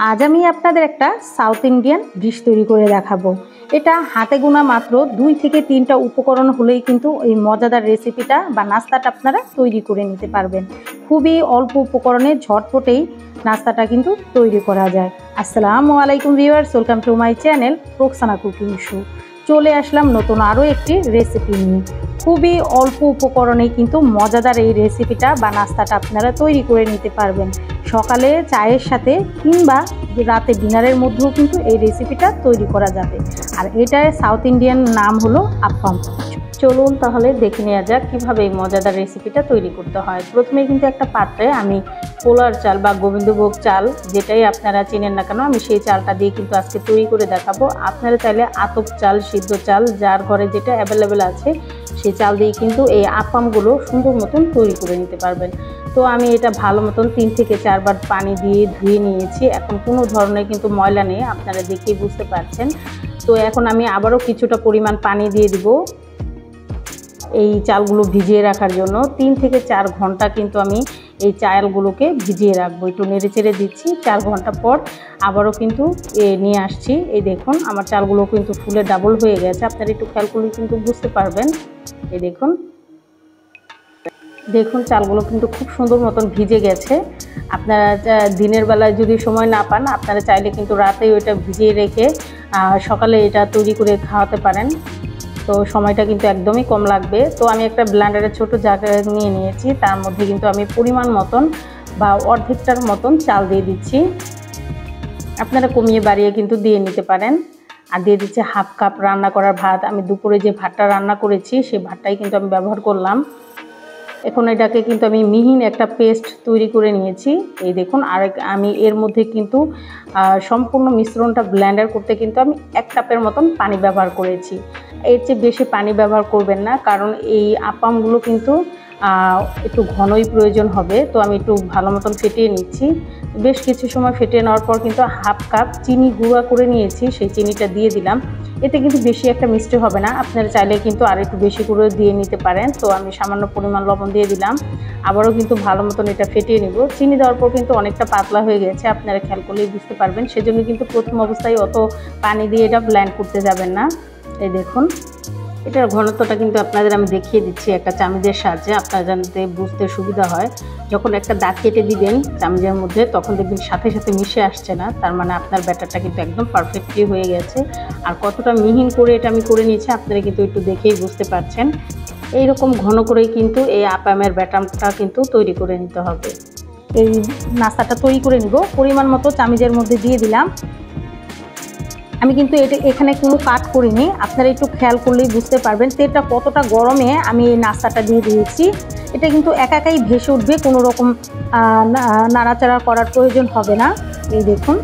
আজ আমি আপনাদের একটা সাউথ ইন্ডিয়ান ডিশ তৈরি করে দেখাবো। এটা হাতে গোনা মাত্র 2 থেকে 3টা উপকরণ হলেই কিন্তু এই মজাদার রেসিপিটা বা নাস্তাটা আপনারা তৈরি করে নিতে পারবেন। খুবই অল্প উপকরণে ঝটপটেই নাস্তাটা কিন্তু তৈরি করা যায়। আসসালামু আলাইকুম viewers, welcome to my channel Roksana cooking show. চলে আসলাম নতুন আরও একটি রেসিপি নিয়ে। খুবই অল্প উপকরণে কিন্তু মজাদার এই রেসিপিটা বা নাস্তাটা আপনারা তৈরি করে নিতে পারবেন। সকালে চায়ের সাথে কিংবা রাতে ডিনারের মধ্যেও কিন্তু এই রেসিপিটা তৈরি করা যাবে। আর এটার সাউথ ইন্ডিয়ান নাম হলো আপ্পাম। চলুন তাহলে দেখে নেওয়া যাক কীভাবে এই মজাদার রেসিপিটা তৈরি করতে হয়। প্রথমে কিন্তু একটা পাত্রে আমি পোলার চাল বা গোবিন্দভোগ চাল, যেটাই আপনারা চেনেন না কেন, আমি সেই চালটা দিয়ে কিন্তু আজকে তৈরি করে দেখাবো। আপনারা চাইলে আতপ চাল, সিদ্ধ চাল, যার ঘরে যেটা অ্যাভেলেবেল আছে সেই চাল দিয়ে কিন্তু এই আপ্পামগুলো সুন্দর মতন তৈরি করে নিতে পারবেন। তো আমি এটা ভালো মতন 3 থেকে 4 বার পানি দিয়ে ধুয়ে নিয়েছি। এখন কোনো ধরনের কিন্তু ময়লা নেই, আপনারা দেখেই বুঝতে পারছেন। তো এখন আমি আবারও কিছুটা পরিমাণ পানি দিয়ে দিব এই চালগুলো ভিজিয়ে রাখার জন্য। 3 থেকে 4 ঘন্টা কিন্তু আমি এই চালগুলোকে ভিজিয়ে রাখবো। একটু নেড়ে চেড়ে দিচ্ছি। 4 ঘন্টা পর আবারও কিন্তু নিয়ে আসছি। এই দেখুন আমার চালগুলো কিন্তু ফুলে ডাবল হয়ে গেছে। আপনারা একটু খেয়াল করলে কিন্তু বুঝতে পারবেন। এই দেখুন চালগুলো কিন্তু খুব সুন্দর মতন ভিজে গেছে। আপনারা দিনের বেলায় যদি সময় না পান, আপনারা চাইলে কিন্তু রাতেই ওইটা ভিজিয়ে রেখে সকালে এটা তৈরি করে খাওয়াতে পারেন। তো সময়টা কিন্তু একদমই কম লাগবে। তো আমি একটা ব্লেন্ডারের ছোট জায়গা নিয়ে নিয়েছি, তার মধ্যে কিন্তু আমি পরিমাণ মতন বা অর্ধেকটার মতন চাল দিয়ে দিচ্ছি। আপনারা কমিয়ে বাড়িয়ে কিন্তু দিয়ে নিতে পারেন। আর দিয়ে দিচ্ছি হাফ কাপ রান্না করার ভাত। আমি দুপুরে যে ভাতটা রান্না করেছি সেই ভাতটাই কিন্তু আমি ব্যবহার করলাম। এখন এটাকে কিন্তু আমি মিহিন একটা পেস্ট তৈরি করে নিয়েছি। এই দেখুন, আর আমি এর মধ্যে কিন্তু সম্পূর্ণ মিশ্রণটা ব্লেন্ডার করতে কিন্তু আমি 1 কাপের মতন পানি ব্যবহার করেছি। এর চেয়ে বেশি পানি ব্যবহার করবেন না, কারণ এই আপ্পামগুলো কিন্তু একটু ঘনই প্রয়োজন হবে। তো আমি একটু ভালো মতন ফেটিয়ে নিচ্ছি। বেশ কিছু সময় ফেটিয়ে নেওয়ার পর কিন্তু হাফ কাপ চিনি গুঁড়া করে নিয়েছি, সেই চিনিটা দিয়ে দিলাম। এতে কিন্তু বেশি একটা মিষ্টি হবে না, আপনারা চাইলে কিন্তু আর একটু বেশি করে দিয়ে নিতে পারেন। তো আমি সামান্য পরিমাণ লবণ দিয়ে দিলাম। আবারও কিন্তু ভালো মতন এটা ফেটিয়ে নেব। চিনি দেওয়ার পর কিন্তু অনেকটা পাতলা হয়ে গেছে, আপনারা খেয়াল করলেই বুঝতে পারবেন। সেজন্য কিন্তু প্রথম অবস্থায় অত পানি দিয়ে এটা ব্লেন্ড করতে যাবেন না। এই দেখুন এটার ঘনত্বটা কিন্তু আপনাদের আমি দেখিয়ে দিচ্ছি একটা চামচের সাহায্যে, আপনারা জানতে বুঝতে সুবিধা হয়। যখন একটা দাগ কেটে দিবেন চামচের মধ্যে, তখন দেখবেন সাথে সাথে মিশে আসছে না, তার মানে আপনার ব্যাটারটা কিন্তু একদম পারফেক্টলি হয়ে গেছে। আর কতটা মিহিন করে এটা আমি করে নিয়েছি আপনারা কিন্তু একটু দেখেই বুঝতে পারছেন। এইরকম ঘন করেই কিন্তু এই আপ্পামের ব্যাটারটা কিন্তু তৈরি করে নিতে হবে। এই নাস্তাটা তৈরি করে নিব। পরিমাণ মতো চামচের মধ্যে দিয়ে দিলাম। আমি কিন্তু এখানে কোনো কাট করিনি, আপনারা একটু খেয়াল করলেই বুঝতে পারবেন তেলটা কতটা গরমে আমি এই নাস্তাটা দিয়ে দিয়েছি। এটা কিন্তু একাই ভেসে উঠবে, কোনো রকম নাড়াচাড়া করার প্রয়োজন হবে না। এই দেখুন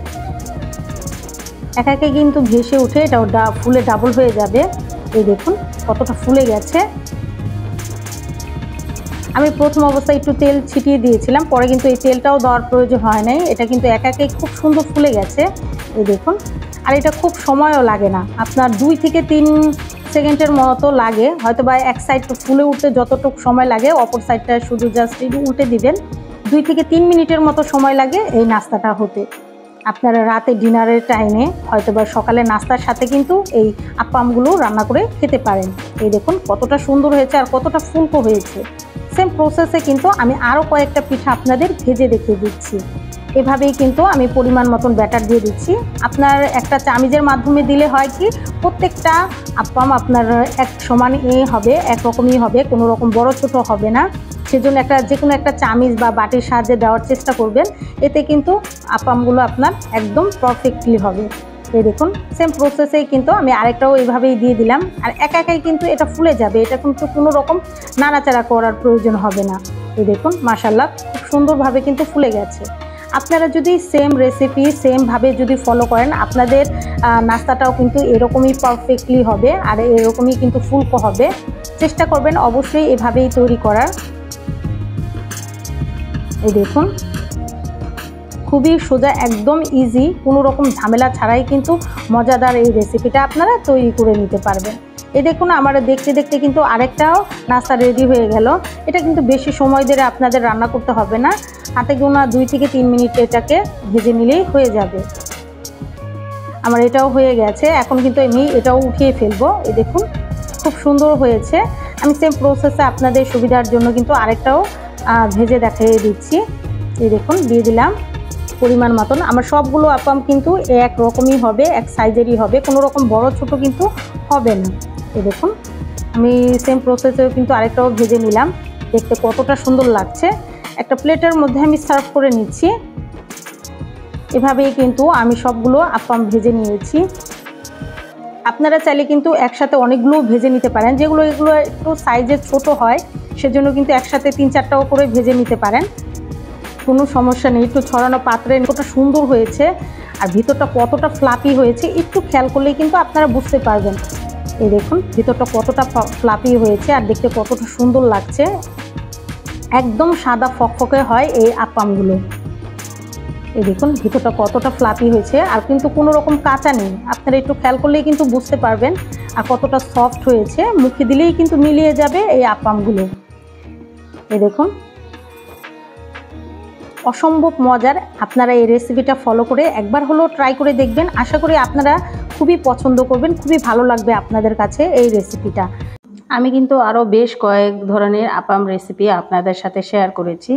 একাই কিন্তু ভেসে উঠে এটা ফুলে ডাবল হয়ে যাবে। এই দেখুন কতটা ফুলে গেছে। আমি প্রথম অবস্থায় একটু তেল ছিটিয়ে দিয়েছিলাম, পরে কিন্তু এই তেলটাও দেওয়ার প্রয়োজন হয় নাই। এটা কিন্তু একাই খুব সুন্দর ফুলে গেছে। এই দেখুন, আর এটা খুব সময়ও লাগে না, আপনার 2 থেকে 3 সেকেন্ডের মতো লাগে হয়তো, বা এক সাইড ফুলে উঠতে যতটুকু সময় লাগে অপর সাইডটা শুধু জাস্ট একটু উল্টে দিবেন। 2 থেকে 3 মিনিটের মতো সময় লাগে এই নাস্তাটা হতে। আপনারা রাতে ডিনারের টাইমে হয়তো বা সকালে নাস্তার সাথে কিন্তু এই আপ্পামগুলো রান্না করে খেতে পারেন। এই দেখুন কতটা সুন্দর হয়েছে আর কতটা ফুলকো হয়েছে। সেম প্রসেসে কিন্তু আমি আরও কয়েকটা পিঠা আপনাদের ভেজে দেখিয়ে দিচ্ছি। এভাবেই কিন্তু আমি পরিমাণ মতন ব্যাটার দিয়ে দিচ্ছি। আপনার একটা চামিজের মাধ্যমে দিলে হয় কি, প্রত্যেকটা আপ্পাম আপনার এক সমান হবে, একরকমই হবে, কোনো রকম বড় ছোট হবে না। সেজন্য যে কোনো একটা চামিজ বা বাটির সাহায্যে দেওয়ার চেষ্টা করবেন, এতে কিন্তু আপ্পামগুলো আপনার একদম পারফেক্টলি হবে। এই দেখুন সেম প্রসেসেই কিন্তু আমি আরেকটাও এইভাবেই দিয়ে দিলাম। আর একাই কিন্তু এটা ফুলে যাবে, এটা কিন্তু কোনো রকম নাড়াচাড়া করার প্রয়োজন হবে না। এই দেখুন মাশাআল্লাহ খুব সুন্দরভাবে কিন্তু ফুলে গেছে। আপনারা যদি সেম রেসিপি সেমভাবে যদি ফলো করেন, আপনাদের নাস্তাটাও কিন্তু এরকমই পারফেক্টলি হবে আর এরকমই কিন্তু ফুলকো হবে। চেষ্টা করবেন অবশ্যই এভাবেই তৈরি করার। এই দেখুন খুবই সোজা, একদম ইজি, কোনো রকম ঝামেলা ছাড়াই কিন্তু মজাদার এই রেসিপিটা আপনারা তৈরি করে নিতে পারবেন। এই দেখুন আমার দেখতে দেখতে কিন্তু আরেকটাও নাস্তা রেডি হয়ে গেল। এটা কিন্তু বেশি সময় ধরে আপনাদের রান্না করতে হবে না। হাতে গোনা 2 থেকে 3 মিনিট এটাকে ভেজে নিলেই হয়ে যাবে। আমার এটাও হয়ে গেছে। এখন কিন্তু আমি এটাও উঠিয়ে ফেলবো। এই দেখুন খুব সুন্দর হয়েছে। আমি সেম প্রসেসে আপনাদের সুবিধার জন্য কিন্তু আরেকটাও ভেজে দেখিয়ে দিচ্ছি। এই দেখুন দিয়ে দিলাম পরিমাণ মতন। আমার সবগুলো আপ্পাম কিন্তু এক রকমই হবে, এক সাইজেরই হবে, কোনো রকম বড় ছোট কিন্তু হবে না। এই দেখুন আমি সেম প্রসেসেও কিন্তু আরেকটাও ভেজে নিলাম। দেখতে কতটা সুন্দর লাগছে। একটা প্লেটের মধ্যে আমি সার্ভ করে নিচ্ছি। এভাবেই কিন্তু আমি সবগুলো আপ্পাম ভেজে নিয়েছি। আপনারা চাইলে কিন্তু একসাথে অনেকগুলো ভেজে নিতে পারেন, এগুলো একটু সাইজে ছোট হয়, সেজন্য কিন্তু একসাথে 3-4টাও করে ভেজে নিতে পারেন, কোনো সমস্যা নেই। একটু ছড়ানো পাত্রে কতটা সুন্দর হয়েছে আর ভিতরটা কতটা ফ্লাপি হয়েছে একটু খেয়াল করলেই কিন্তু আপনারা বুঝতে পারবেন। এই দেখুন ভিতরটা কতটা ফ্লাপি হয়েছে আর দেখতে কতটা সুন্দর লাগছে। একদম সাদা ফকফকে হয় এই আপ্পামগুলো। এই দেখুন ভিতরটা কতটা ফ্লাপি হয়েছে আর কিন্তু কোনো রকম কাঁচা নেই, আপনারা একটু খেয়াল করলেই কিন্তু বুঝতে পারবেন। আর কতটা সফট হয়েছে, মুখে দিলেই কিন্তু মিলিয়ে যাবে এই আপ্পামগুলো। এই দেখুন অসম্ভব মজার। আপনারা এই রেসিপিটা ফলো করে একবার হলেও ট্রাই করে দেখবেন। আশা করি আপনারা খুবই পছন্দ করবেন, খুবই ভালো লাগবে আপনাদের কাছে এই রেসিপিটা। আমি কিন্তু আরও বেশ কয়েক ধরনের আপ্পাম রেসিপি আপনাদের সাথে শেয়ার করেছি।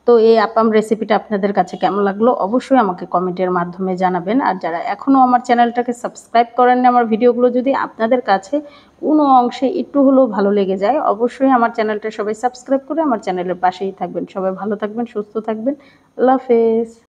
তো এই আপ্পাম রেসিপিটা আপনাদের কাছে কেমন লাগলো অবশ্যই আমাকে কমেন্টের মাধ্যমে জানাবেন। আর যারা এখনও আমার চ্যানেলটাকে সাবস্ক্রাইব করেননি, আমার ভিডিওগুলো যদি আপনাদের কাছে কোনো অংশে একটু হলেও ভালো লেগে যায়, অবশ্যই আমার চ্যানেলটা সবাই সাবস্ক্রাইব করে আমার চ্যানেলের পাশেই থাকবেন। সবাই ভালো থাকবেন, সুস্থ থাকবেন। আল্লাহ হাফেজ।